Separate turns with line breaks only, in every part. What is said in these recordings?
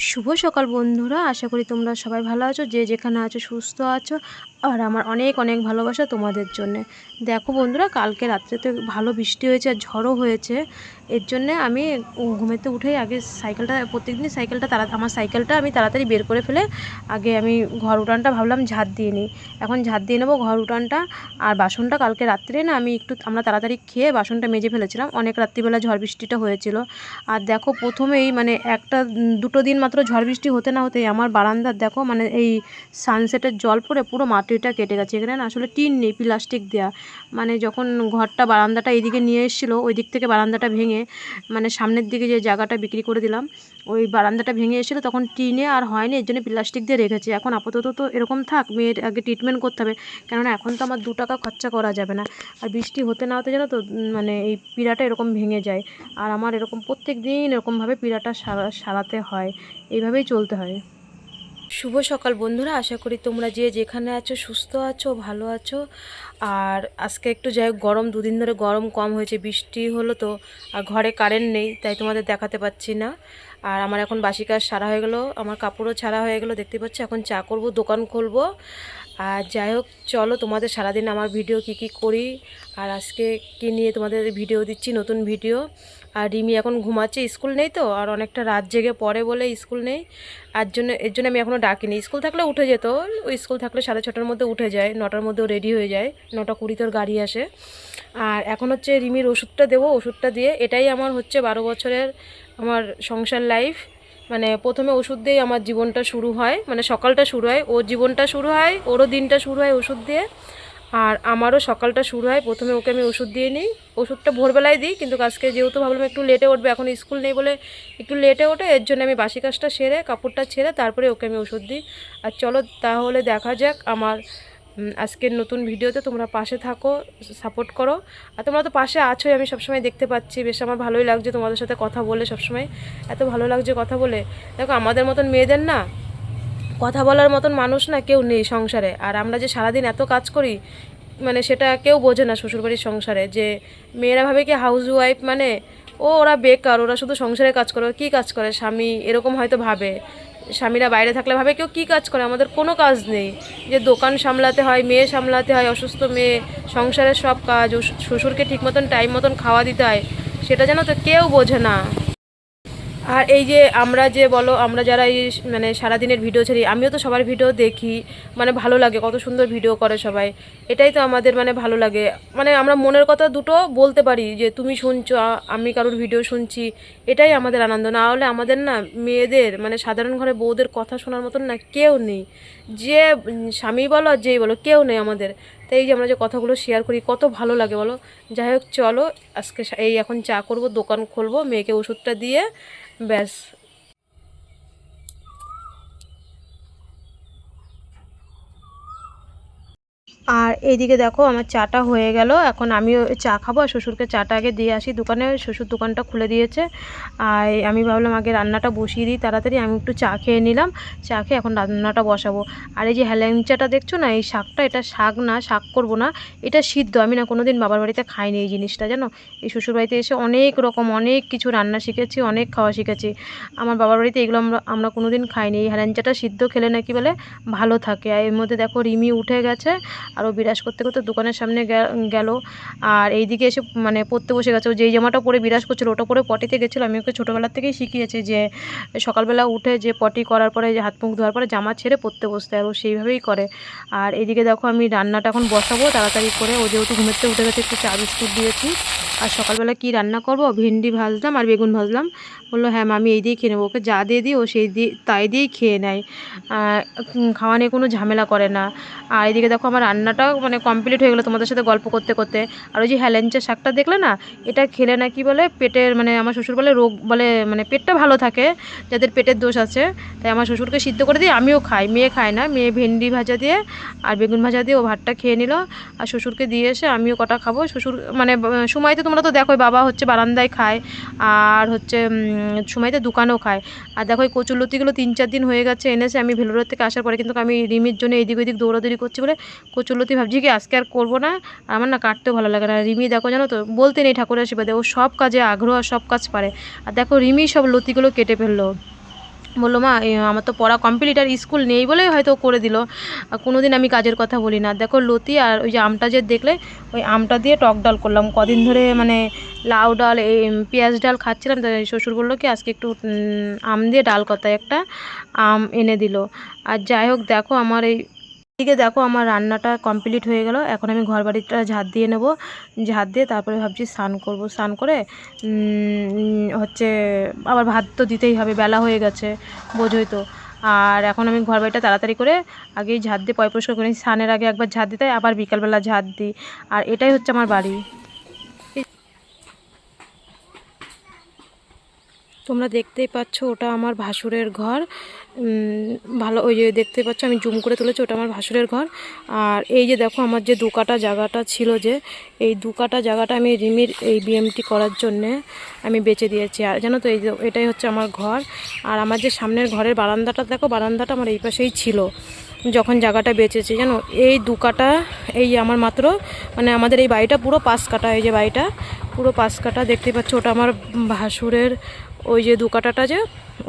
শুভ সকাল বন্ধুরা, আশা করি তোমরা সবাই ভালো আছো, যে যেখানে আছো সুস্থ আছো। আর আমার অনেক অনেক ভালোবাসা তোমাদের জন্যে। দেখো বন্ধুরা, কালকে রাত্রেতে ভালো বৃষ্টি হয়েছে আর ঝড়ও হয়েছে। এর জন্যে আমি ঘুমেতে উঠেই আগে সাইকেলটা, প্রত্যেকদিনই সাইকেলটা আমার সাইকেলটা আমি তাড়াতাড়ি বের করে ফেলে আগে আমি ঘর উঠানটা ভাবলাম ঝাঁট দিয়ে নিই। এখন ঝাঁট দিয়ে নেবো ঘর উঠানটা। আর বাসনটা কালকে রাত্রে না আমি আমরা তাড়াতাড়ি খেয়ে বাসনটা মেজে ফেলেছিলাম, অনেক রাত্রিবেলা ঝড় বৃষ্টিটা হয়েছিল। আর দেখো প্রথমেই মানে দুটো দিন মাত্র ঝড় বৃষ্টি হতে না হতেই আমার বারান্দার দেখো মানে এই সানসেটের জল পড়ে পুরো মাটিটা কেটে গেছে। এখানে না আসলে টিন নেই, প্লাস্টিক দেয়া। মানে যখন বারান্দাটা এইদিকে নিয়ে এসেছিলো, ওই দিক থেকে বারান্দাটা ভেঙে মানে সামনের দিকে যে জায়গাটা বিক্রি করে দিলাম, ওই বারান্দাটা ভেঙে এসেছিলো, তখন টিনে আর হয়নি, এর জন্য প্লাস্টিক দিয়ে রেখেছে। এখন আপাতত তো এরকম থাক, মেয়ের আগে ট্রিটমেন্ট করতে হবে, কেননা এখন তো আমার 2 টাকা খরচা করা যাবে না। আর বৃষ্টি হতে না হতে জানো তো মানে এই পিঁড়াটা এরকম ভেঙে যায়। আর আমার এরকম প্রত্যেক দিন এরকমভাবে পিঁড়াটা সারাতে হয়, এইভাবেই চলতে হয়। শুভ সকাল বন্ধুরা, আশা করি তোমরা যে যেখানে আছো সুস্থ আছো, ভালো আছো। আর আজকে একটু যাই হোক গরম, 2 দিন ধরে গরম কম হয়েছে, বৃষ্টি হলো তো। আর ঘরে কারেন্ট নেই, তাই তোমাদের দেখাতে পাচ্ছি না। আর আমার এখন বাসি কাজ সারা হয়ে গেলো, আমার কাপড়ও ছাড়া হয়ে গেলো, দেখতে পাচ্ছি। এখন চা করব, দোকান খুলবো। আর যাই হোক চলো, তোমাদের সারাদিন আমার ভিডিও কি করি আর আজকে কি নিয়ে তোমাদের ভিডিও দিচ্ছি, নতুন ভিডিও। আর রিমি এখন ঘুমাচ্ছে, স্কুল নেই তো, আর অনেকটা রাত জেগে পড়ে বলে স্কুল নেই। এর জন্য আমি এখনও ডাকিনি। স্কুল থাকলে উঠে যেত, ওই স্কুল থাকলে 6:30টার মধ্যে উঠে যায়, 9টার মধ্যেও রেডি হয়ে যায়, 9:20 গাড়ি আসে। আর এখন হচ্ছে রিমির ওষুধটা দেবো, ওষুধটা দিয়ে এটাই আমার হচ্ছে 12 বছরের আমার সংসার লাইফ। মানে প্রথমে ওষুধ দিয়েই আমার জীবনটা শুরু হয়, মানে সকালটা শুরু হয়, ওর জীবনটা শুরু হয়, ওরও দিনটা শুরু হয় ওষুধ দিয়ে। আর আমারও সকালটা শুরু হয়, প্রথমে ওকে আমি ওষুধ দিয়ে নিই। ওষুধটা ভোরবেলায় দিই, কিন্তু আজকে যেহেতু ভাবলাম একটু লেটে উঠবে, এখন স্কুল নেই বলে একটু লেটে ওঠে, এর জন্য আমি বাসি কাজটা সেরে কাপড়টা ছেড়ে তারপরে ওকে আমি ওষুধ দিই। আর চলো তাহলে দেখা যাক আমার আজকের নতুন ভিডিওতে। তোমরা পাশে থাকো, সাপোর্ট করো। আর তোমরা তো পাশে আছোই, আমি সবসময় দেখতে পাচ্ছি, বেশ আমার ভালোই লাগছে তোমাদের সাথে কথা বলে, সবসময় এত ভালো লাগছে কথা বলে। দেখো আমাদের মতন মেয়েদের না কথা বলার মতন মানুষ না কেউ নেই সংসারে। আর আমরা যে সারাদিন এত কাজ করি, মানে সেটা কেউ বোঝে না শ্বশুরবাড়ির সংসারে। যে মেয়েরা ভাবে কি হাউস ওয়াইফ মানে ওরা বেকার, ওরা শুধু সংসারে কাজ করে। কী কাজ করে স্বামী, এরকম হয়তো ভাবে। স্বামীরা বাইরে থাকলে ভাবে কেউ কী কাজ করে, আমাদের কোনো কাজ নেই। যে দোকান সামলাতে হয়, মেয়ে সামলাতে হয়, অসুস্থ মেয়ে, সংসারের সব কাজ, শ্বশুরকে ঠিক মতন টাইম মতন খাওয়া দিতে হয়, সেটা যেন তো কেউ বোঝে না। আর এই যে আমরা যে বলো, আমরা যারা এই মানে সারাদিনের ভিডিও ছাড়ি, আমিও তো সবার ভিডিও দেখি, মানে ভালো লাগে, কত সুন্দর ভিডিও করে সবাই। এটাই তো আমাদের মানে ভালো লাগে, মানে আমরা মনের কথা দুটো বলতে পারি, যে তুমি শুনছো, আমি কারোর ভিডিও শুনছি, এটাই আমাদের আনন্দ। না হলে আমাদের না মেয়েদের মানে সাধারণ ঘরে বউদের কথা শোনার মতন না কেউ নেই। যে স্বামী বলো আর যেই বলো, কেউ নেই আমাদের। তাই এই যে আমরা যে কথাগুলো শেয়ার করি, কত ভালো লাগে বলো। যাই হোক চলো, আজকে এই এখন চা করব, দোকান খুলবো, মেয়েকে ওষুধটা দিয়ে ব্যাস। আর এইদিকে দেখো আমার চাটা হয়ে গেল, এখন আমিও চা খাবো। আর শ্বশুরকে চাটা আগে দিয়ে আসি দোকানে, শ্বশুর দোকানটা খুলে দিয়েছে। আর আমি ভাবলাম আগে রান্নাটা বসিয়ে দিই তাড়াতাড়ি, আমি একটু চা খেয়ে নিলাম, চা খেয়ে এখন রান্নাটা বসাবো। আর এই যে হেলেঞ্চাটা দেখছো না, এই শাকটা, এটা শাক না, শাক করবো না, এটা সিদ্ধ। আমি না কোনোদিন বাবার বাড়িতে খাইনি এই জিনিসটা, জানো। এই শ্বশুরবাড়িতে এসে অনেক রকম অনেক কিছু রান্না শিখেছি, অনেক খাওয়া শিখেছি। আমার বাবার বাড়িতে এগুলো আমরা কোনোদিন খাইনি। এই হেলেঞ্চাটা সিদ্ধ খেলে নাকি বলে ভালো থাকে। আর এর মধ্যে দেখো রিমি উঠে গেছে, আর ও বিরাজ করতে করতে দোকানের সামনে গেল। আর এইদিকে এসে মানে পড়তে বসে গেছে। ও যেই জামাটা পরে বিরাজ করছিল ওটা পরে পটিতে গেছিলো। আমি ওকে ছোটোবেলার থেকেই শিখিয়েছি যে সকালবেলা উঠে যে পটি করার পরে যে হাত মুখ ধোয়ার পরে জামা ছেড়ে পড়তে বসতে, আর ও সেইভাবেই করে। আর এইদিকে দেখো আমি রান্নাটা এখন বসাবো তাড়াতাড়ি করে। ও যেহেতু ঘুমের থেকে উঠে গেছে, একটু চা বিস্কুট দিয়েছি। আর সকালবেলা কি রান্না করবো, ভেন্ডি ভাজলাম আর বেগুন ভাজলাম। বললো হ্যাঁ মা আমি এই দিয়েই খেয়ে নেবো। ওকে যা দিয়ে দিই ও তাই দিয়েই খেয়ে নেয়, খাওয়া নিয়ে কোনো ঝামেলা করে না। আর এদিকে দেখো আমার রান্নাটাও মানে কমপ্লিট হয়ে গেলো তোমাদের সাথে গল্প করতে করতে। আর ওই যে হেলেঞ্চা শাকটা দেখলে না, এটা খেলে নাকি বলে পেটের মানে আমার শ্বশুর বলে রোগ বলে, মানে পেটটা ভালো থাকে যাদের পেটের দোষ আছে। তাই আমার শ্বশুরকে সিদ্ধ করে দিই, আমিও খাই, মেয়ে খায় না। মেয়ে ভেন্ডি ভাজা দিয়ে আর বেগুন ভাজা দিয়ে ও ভাতটা খেয়ে নিল। আর শ্বশুরকে দিয়ে এসে আমিও কটা খাবো। শ্বশুর মানে সময়তে তোমরা তো দেখোই, বাবা হচ্ছে বারান্দায় খায়, আর হচ্ছে সময়তে দোকানেও খায়। আর দেখো এই কচুরলতিগুলো 3-4 দিন হয়ে গেছে এনেছে, আমি ভেলোরের থেকে আসার পরে, কিন্তু আমি রিমির জন্য এদিক ওদিক দৌড়াদৌড়ি করছি বলে কচুরলতি ভাবছি কি আজকে আর করবো না। আমার না কাটতেও ভালো লাগে না। রিমি দেখো জানো তো, বলতে নেই ঠাকুরের আশীর্বাদে, ও সব কাজে আগ্রহ আর সব কাজ পারে। আর দেখো রিমি সব লতিগুলো কেটে ফেললো। বললো মা আমার তো পড়া কমপ্লিট, আর স্কুল নেই বলেই হয়তো করে দিল, কোনো দিন আমি কাজের কথা বলি না। দেখো লতি আর ওই যে আমটা যে দেখলে, ওই আমটা দিয়ে টক ডাল করলাম। কদিন ধরে মানে লাউ ডাল এই পেঁয়াজ ডাল খাচ্ছিলাম, তাই শ্বশুর বললো কি আজকে একটু আম দিয়ে ডাল কথায় একটা আম এনে দিল। আর যাই হোক দেখো আমার এদিকে দেখো আমার রান্নাটা কমপ্লিট হয়ে গেল। এখন আমি ঘর বাড়িটা ঝাড় দিয়ে নেব, ঝাড় দিয়ে তারপরে ভাবছি স্নান করব, স্নান করে হচ্ছে আবার ভাত তো দিতেই হবে, বেলা হয়ে গেছে বোঝোই তো। আর এখন আমি ঘর বাড়িটা তাড়াতাড়ি করে আগেই ঝাড় দিয়ে পয় পরিষ্কার করে স্নানের আগে একবার ঝাড় দিতে হয়, আবার বিকালবেলা ঝাড় দিই। আর এটাই হচ্ছে আমার বাড়ি। তোমরা দেখতেই পাচ্ছ ওটা আমার ভাসুরের ঘর। ভালো ওই যে দেখতেই পাচ্ছ আমি জুম করে তুলেছি, ওটা আমার ভাসুরের ঘর। আর এই যে দেখো আমার যে 2 কাঠা জায়গাটা ছিল, যে এই 2 কাঠা জায়গাটা আমি রিমির এই বিএমটি করার জন্যে আমি বেচে দিয়েছি। আর জানো তো এই যে এটাই হচ্ছে আমার ঘর। আর আমার যে সামনের ঘরের বারান্দাটা দেখো, বারান্দাটা আমার এই পাশেই ছিল যখন জায়গাটা বেচেছি। জানো এই 2 কাঠা, এই আমার মাত্র মানে আমাদের এই বাড়িটা পুরো 5 কাঠা, এই যে বাড়িটা পুরো 5 কাঠা দেখতেই পাচ্ছ। ওটা আমার ভাসুরের ওই যে 2 কাঠাটা, যে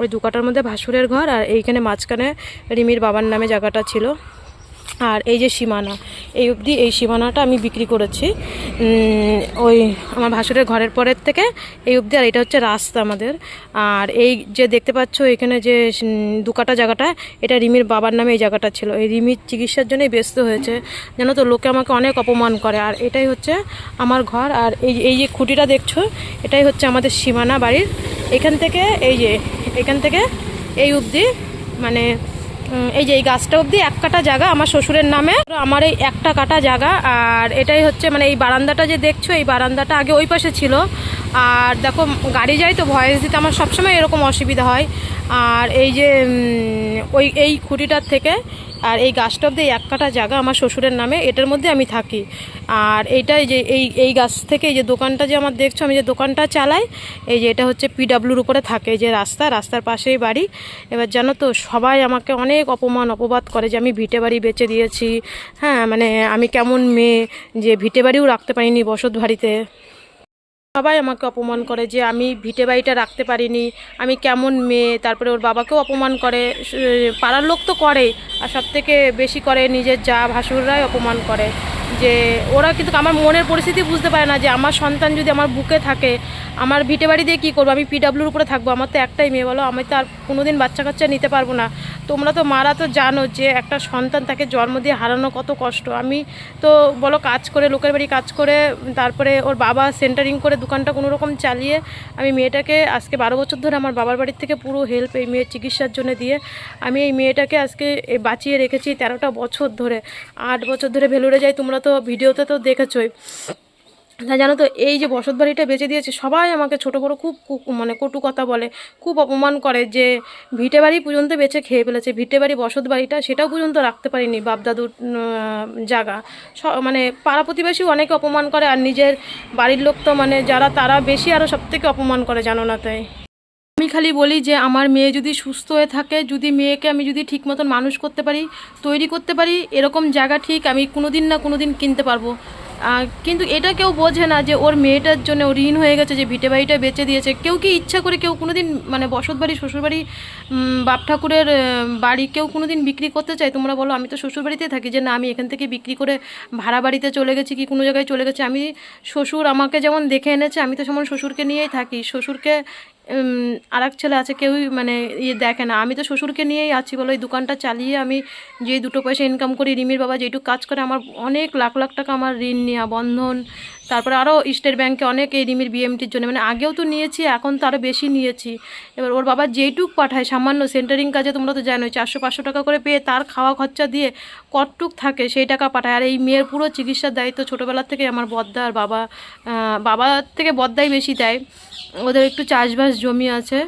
ওই 2 কাঠার মধ্যে ভাসুরের ঘর। আর এইখানে মাঝখানে রিমির বাবার নামে জায়গাটা ছিল। আর এই যে সীমানা, এই অবধি এই সীমানাটা আমি বিক্রি করেছি ওই আমার ভাসুরের ঘরের পরের থেকে এই অবধি। আর এটা হচ্ছে রাস্তা আমাদের। আর এই যে দেখতে পাচ্ছ এখানে যে 2 কাঠা জায়গাটা, এটা রিমির বাবার নামে এই জায়গাটা ছিল। এই রিমির চিকিৎসার জন্যই ব্যস্ত হয়েছে, জানো তো লোকে আমাকে অনেক অপমান করে। আর এটাই হচ্ছে আমার ঘর। আর এই যে খুঁটিটা দেখছো, এটাই হচ্ছে আমাদের সীমানা বাড়ির। এখান থেকে এখান থেকে এই অবধি মানে এই যে এই গাছটা অবধি 1 কাঠা জায়গা আমার শ্বশুরের নামে, আমার এই 1টা কাঠা জায়গা। আর এটাই হচ্ছে মানে এই বারান্দাটা যে দেখছো, এই বারান্দাটা আগে ওই পাশে ছিল। আর দেখো গাড়ি যায় তো ভয়েস দিতে আমার সবসময় এরকম অসুবিধা হয়। আর এই যে এই খুঁটিটার থেকে আর এই গাছটা অবধি 1 কাঠা জায়গা আমার শ্বশুরের নামে, এটার মধ্যে আমি থাকি। আর এইটাই যে এই গাছ থেকে এই যে দোকানটা যে আমার দেখছো, আমি যে দোকানটা চালাই, এই যে এটা হচ্ছে পিডাব্লিউর উপরে থাকে, এই যে রাস্তার পাশেই বাড়ি। এবার জানো তো সবাই আমাকে অনেক অপবাদ করে যে আমি ভিটে বাড়ি বেচে দিয়েছি। হ্যাঁ মানে আমি কেমন মেয়ে যে ভিটে বাড়িও রাখতে পারিনি বসত বাড়িতে। সবাই আমাকে অপমান করে যে আমি ভিটে বাড়িটা রাখতে পারিনি, আমি কেমন মেয়ে। তারপরে ওর বাবাকেও অপমান করে, পাড়ার লোক তো করে, আর সবথেকে বেশি করে নিজের যা ভাসুররাই অপমান করে। যে ওরা কিন্তু আমার মনের পরিস্থিতি বুঝতে পারে না যে আমার সন্তান যদি আমার বুকে থাকে, আমার ভিটে বাড়ি দিয়ে কী করবো, আমি পিডাব্লিউর উপরে থাকবো। আমার তো একটাই মেয়ে, বলো আমি তো আর কোনো দিন বাচ্চা কাচ্চা নিতে পারবো না। তোমরা তো মারা তো জানো যে একটা সন্তান তাকে জন্ম দিয়ে হারানো কত কষ্ট। আমি তো বলো কাজ করে, লোকের বাড়ি কাজ করে, তারপরে ওর বাবা সেন্টারিং করে দোকানটা কোনো রকম চালিয়ে আমি মেয়েটাকে আজকে 12 বছর ধরে আমার বাবার বাড়ির থেকে পুরো হেল্প এই মেয়ের চিকিৎসার জন্য দিয়ে আমি এই মেয়েটাকে আজকে বাঁচিয়ে রেখেছি 13টা বছর ধরে। 8 বছর ধরে ভেলুরে যাই, তোমরা তো ভিডিওতে তো দেখেছোই। তা জানো তো এই যে বসত বাড়িটা বেঁচে দিয়েছে, সবাই আমাকে ছোটো বড়ো খুব মানে কটু কথা বলে, খুব অপমান করে যে ভিটে বাড়ি পর্যন্ত বেঁচে খেয়ে ফেলেছে, ভিটে বাড়ি বসত বাড়িটা সেটাও পর্যন্ত রাখতে পারিনি, বাপ দাদুর জায়গা। মানে পাড়া প্রতিবেশীও অনেকে অপমান করে, আর নিজের বাড়ির লোক তো মানে যারা তারা বেশি আরও সবথেকে অপমান করে, জানো না। তাই আমি খালি বলি যে আমার মেয়ে যদি সুস্থ হয়ে থাকে, যদি মেয়েকে আমি যদি ঠিক মতন মানুষ করতে পারি, তৈরি করতে পারি, এরকম জায়গা ঠিক আমি কোনো দিন না কোনো দিন কিনতে পারবো। কিন্তু এটা কেউ বোঝে না যে ওর মেয়েটার জন্য ও ঋণ হয়ে গেছে, যে ভিটে বাড়িটা বেচে দিয়েছে। কেউ কি ইচ্ছা করে কেউ কোনো দিন মানে বসত বাড়ি শ্বশুরবাড়ি বাপ ঠাকুরের বাড়ি কেউ কোনো দিন বিক্রি করতে চায়? তোমরা বলো। আমি তো শ্বশুরবাড়িতেই থাকি, যে না আমি এখান থেকে বিক্রি করে ভাড়া বাড়িতে চলে গেছি কি কোনো জায়গায় চলে গেছি। আমি শ্বশুর আমাকে যেমন দেখে এনেছে, আমি তো যেমন শ্বশুরকে নিয়েই থাকি। শ্বশুরকে আর এক ছেলে আছে, কেউই মানে দেখে না। আমি তো শ্বশুরকে নিয়েই আছি বলো, এই দোকানটা চালিয়ে আমি যে 2 পয়সা ইনকাম করি, রিমির বাবা যেটুকু কাজ করে, আমার অনেক লাখ লাখ টাকা আমার ঋণ নেওয়া, বন্ধন, তারপরে আরও স্টেট ব্যাঙ্কে অনেক এই রিমির বিএমটির জন্য, মানে আগেও তো নিয়েছি, এখন তো আরও বেশি নিয়েছি। এবার ওর বাবা যেইটুক পাঠায় সামান্য সেন্টারিং কাজে, তোমরা তো জানোই 400-500 টাকা করে পেয়ে তার খাওয়া খরচা দিয়ে কতটুক থাকে সেই টাকা পাঠায়। আর এই মেয়ের পুরো চিকিৎসার দায়িত্ব ছোটোবেলার থেকে আমার বদ্দা আর বাবার থেকে বদ্দাই বেশি দেয়। ওদের একটু চাষবাস জমি আছে,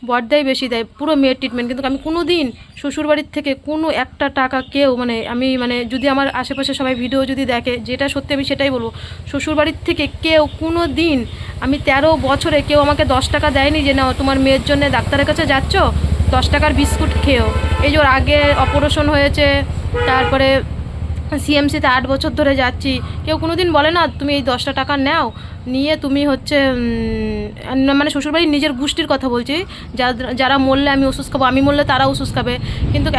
বড়দাই বেশি দেয় পুরো মেয়ের ট্রিটমেন্ট। কিন্তু আমি কোনো দিন শ্বশুরবাড়ির থেকে কোনো একটা টাকা কেউ আমি যদি আমার আশেপাশে সবাই ভিডিও যদি দেখে, যেটা সত্যি আমি সেটাই বলবো, শ্বশুরবাড়ির থেকে কেউ কোনো দিন, আমি 13 বছরে কেউ আমাকে 10 টাকা দেয়নি যে না তোমার মেয়ের জন্য ডাক্তারের কাছে যাচ্ছ 10 টাকার বিস্কুট খেয়েও। এই যে ওর আগে অপারেশন হয়েছে, তারপরে সিএমসিতে 8 বছর ধরে যাচ্ছি, কেউ কোনো দিন বলে না তুমি এই 10টা টাকা নাও, নিয়ে তুমি হচ্ছে মানে শ্বশুরবাড়ির নিজের গোষ্ঠীর কথা বলছি, যারা মরলে আমি ওষুধ খাবো, আমি মরলে তারা ওষুধ খাবে, কিন্তু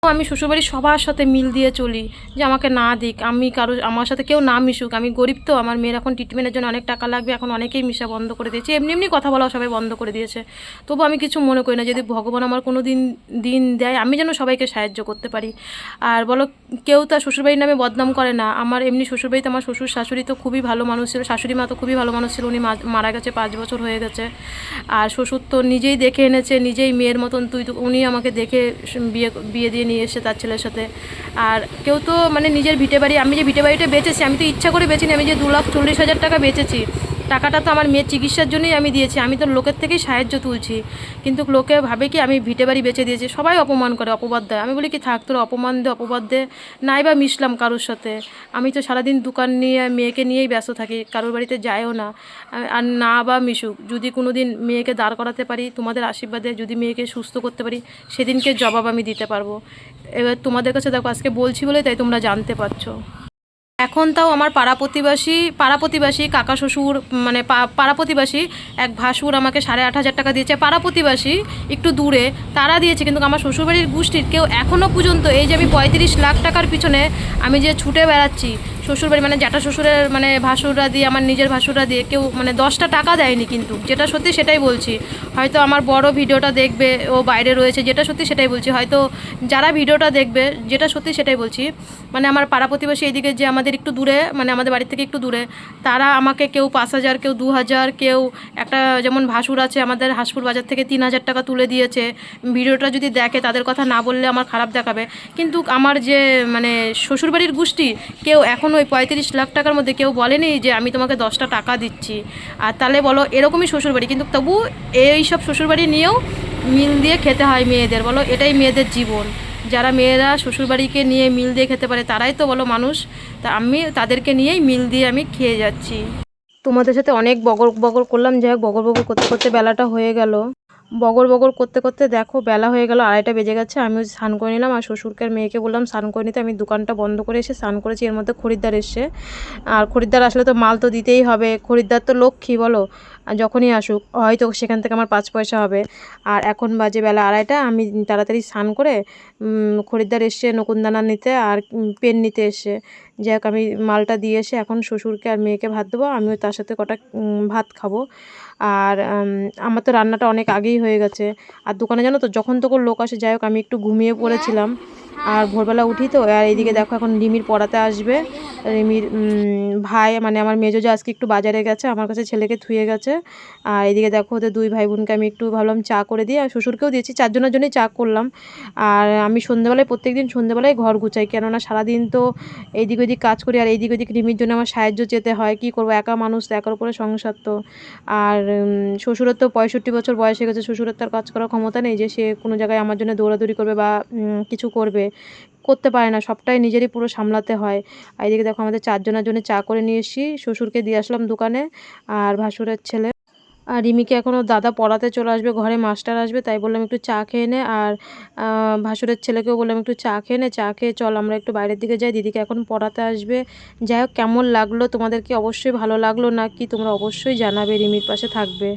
আমি শ্বশুরবাড়ির সবার সাথে মিল দিয়ে চলি, যে আমাকে না দিক, আমি কারো আমার সাথে কেউ না মিশুক, আমি গরিব তো, আমার মেয়ের এখন ট্রিটমেন্টের জন্য অনেক টাকা লাগবে, এখন অনেকেই মিশা বন্ধ করে দিয়েছে, এমনি এমনি কথা বলাও সবাই বন্ধ করে দিয়েছে। তবু আমি কিছু মনে করি না, যদি ভগবান আমার কোনো দিন দেয় আমি যেন সবাইকে সাহায্য করতে পারি। আর বলো, কেউ তার শ্বশুরবাড়ির নামে বদনাম করে না। আমার এমনি শ্বশুরবাড়িতে আমার শ্বশুর শাশুড়ি তো খুবই ভালো মানুষ ছিল, শাশুড়ি মা তো খুবই ভালো মানুষ ছিল, উনি মারা গেছে 5 বছর হয়ে গেছে। আর শ্বশুর তো নিজেই দেখে এনেছে, নিজেই মেয়ের মতন, উনি আমাকে দেখে বিয়ে বিয়ে দিয়ে নিয়ে এসে তার ছেলের সাথে। আর কেউ তো মানে নিজের ভিটে বাড়ি, আমি যে ভিটে বাড়িটা বেচেছি, আমি তো ইচ্ছা করে বেচিনি, আমি যে 2,40,000 টাকা বেচেছি, টাকাটা তো আমার মেয়ের চিকিৎসার জন্যই আমি দিয়েছি, আমি তো লোকের থেকেই সাহায্য তুলছি। কিন্তু লোকে ভাবে কি আমি ভিটে বাড়ি বেচে দিয়েছি, সবাই অপমান করে, অপবাদ দেয়। আমি বলি কি থাক, তোর অপমান দে, অপবাদ দে, নাই বা মিশলাম কারোর সাথে, আমি তো সারাদিন দোকান নিয়ে মেয়েকে নিয়েই ব্যস্ত থাকি, কারোর বাড়িতে যায়ও না। আর না বা মিশুক, যদি কোনো দিন মেয়েকে দাঁড় করাতে পারি তোমাদের আশীর্বাদে, যদি মেয়েকে সুস্থ করতে পারি, সেদিনকে জবাব আমি দিতে পারবো। এবার তোমাদের কাছে দেখো আজকে বলছি বলে তাই তোমরা জানতে পারছো। এখন তাও আমার পাড়া প্রতিবাসী কাকা শ্বশুর, মানে পাড়া প্রতিবাসী এক ভাসুর আমাকে 8,500 টাকা দিয়েছে, পাড়া প্রতিবাসী একটু দূরে তারা দিয়েছে, কিন্তু আমার শ্বশুরবাড়ির গোষ্ঠীর কেউ এখনও পর্যন্ত, এই যে আমি 35 লাখ টাকার পিছনে আমি যে ছুটে বেড়াচ্ছি, শ্বশুরবাড়ি মানে জ্যাঠা শ্বশুরের মানে ভাসুররা দিয়ে, আমার নিজের ভাসুররা দিয়ে, কেউ মানে 10টা টাকা দেয়নি। কিন্তু যেটা সত্যি সেটাই বলছি, হয়তো আমার বড় ভিডিওটা দেখবে, ও বাইরে রয়েছে, যেটা সত্যি সেটাই বলছি, হয়তো যারা ভিডিওটা দেখবে, যেটা সত্যি সেটাই বলছি, মানে আমার পাড়া প্রতিবেশী এইদিকে যে আমাদের একটু দূরে, মানে আমাদের বাড়ি থেকে একটু দূরে, তারা আমাকে কেউ 5,000, কেউ 2,000, কেউ একটা যেমন ভাসুর আছে আমাদের হাসপুর বাজার থেকে 3,000 টাকা তুলে দিয়েছে। ভিডিওটা যদি দেখে তাদের কথা না বললে আমার খারাপ দেখাবে, কিন্তু আমার যে মানে শ্বশুরবাড়ির গোষ্ঠী কেউ এখন ওই 35 লাখ টাকার মধ্যে কেউ বলেনি যে আমি তোমাকে 10টা টাকা দিচ্ছি। আর তাহলে বলো, এরকমই শ্বশুরবাড়ি, কিন্তু তবু এইসব শ্বশুরবাড়ি নিয়েও মিল দিয়ে খেতে হয় মেয়েদের, বলো এটাই মেয়েদের জীবন। যারা মেয়েরা শ্বশুরবাড়িকে নিয়ে মিল দিয়ে খেতে পারে তারাই তো বলো মানুষ। তা আমি তাদেরকে নিয়েই মিল দিয়ে আমি খেয়ে যাচ্ছি। তোমাদের সাথে অনেক বগর বগর করলাম, যাই হোক বগর বগর করতে করতে বেলাটা হয়ে গেল। বগর বগর করতে করতে দেখো বেলা হয়ে গেল, 2:30টা বেজে গেছে। আমি স্নান করে নিলাম, আর শ্বশুরকে আর মেয়েকে বললাম স্নান করে নিতে। আমি দোকানটা বন্ধ করে এসে স্নান করেছি। এর মধ্যে খরিদ্দার এসছে, আর খরিদ্দার আসলে তো মাল তো দিতেই হবে, খরিদ্দার তো লক্ষ্মী বলো, আর যখনই আসুক হয়তো সেখান থেকে আমার 5 পয়সা হবে। আর এখন বাজে বেলা 2:30, আমি তাড়াতাড়ি স্নান করে খরিদ্দার এসছে নকুনদানা নিতে আর পেন নিতে এসছে। যাই হোক আমি মালটা দিয়ে এসে এখন শ্বশুরকে আর মেয়েকে ভাত দেবো, আমিও তার সাথে কটা ভাত খাবো। আর আমার তো রান্নাটা অনেক আগেই হয়ে গেছে। আর দোকানে জানো তো যখন তখন লোক আসে, যাই হোক আমি একটু ঘুমিয়ে পড়েছিলাম। আর ভোরবেলা উঠি তো, আর এইদিকে দেখো এখন রিমির পড়াতে আসবে। রিমির ভাই মানে আমার মেজো যে আজকে একটু বাজারে গেছে, আমার কাছে ছেলেকে থুয়ে গেছে। আর এইদিকে দেখো ওদের 2 ভাই বোনকে আমি একটু ভাবলাম চা করে দিই, আর শ্বশুরকেও দিয়েছি, 4 জনের জন্যই চা করলাম। আর আমি সন্ধ্যেবেলায় প্রত্যেকদিন সন্ধ্যেবেলায় ঘর গুছাই, কেননা সারাদিন তো এইদিক ওইদিক কাজ করি, আর এইদিক ওইদিক রিমির জন্য আমার সাহায্য চেতে হয়, কি করবো, একা মানুষ তো, একার উপরে সংসার তো। আর শ্বশুরের তো 65 বছর বয়স হয়ে গেছে, শ্বশুরের তার কাজ করার ক্ষমতা নেই যে সে কোনো জায়গায় আমার জন্য দৌড়াদৌড়ি করবে বা কিছু করতে পারে না, সবটাই নিজেরই পুরো সামলাতে হয়। আর এদিকে দেখো আমাদের 4 জনের জন্য চা করে নিয়ে এসেছি, শ্বশুরকে দিয়ে আসলাম দোকানে আর ভাসুরের ছেলে। আর রিমিকে এখনও দাদা পড়াতে চলে আসবে, ঘরে মাস্টার আসবে, তাই বললাম একটু চা খেয়ে নে। আর ভাসুরের ছেলেকেও বললাম একটু চা খেয়ে নে, চা খেয়ে চল আমরা একটু বাইরের দিকে যাই, দিদিকে এখন পড়াতে আসবে। যাই হোক কেমন লাগলো তোমাদেরকে, অবশ্যই ভালো লাগলো নাকি তোমরা অবশ্যই জানাবে, রিমির পাশে থাকবে।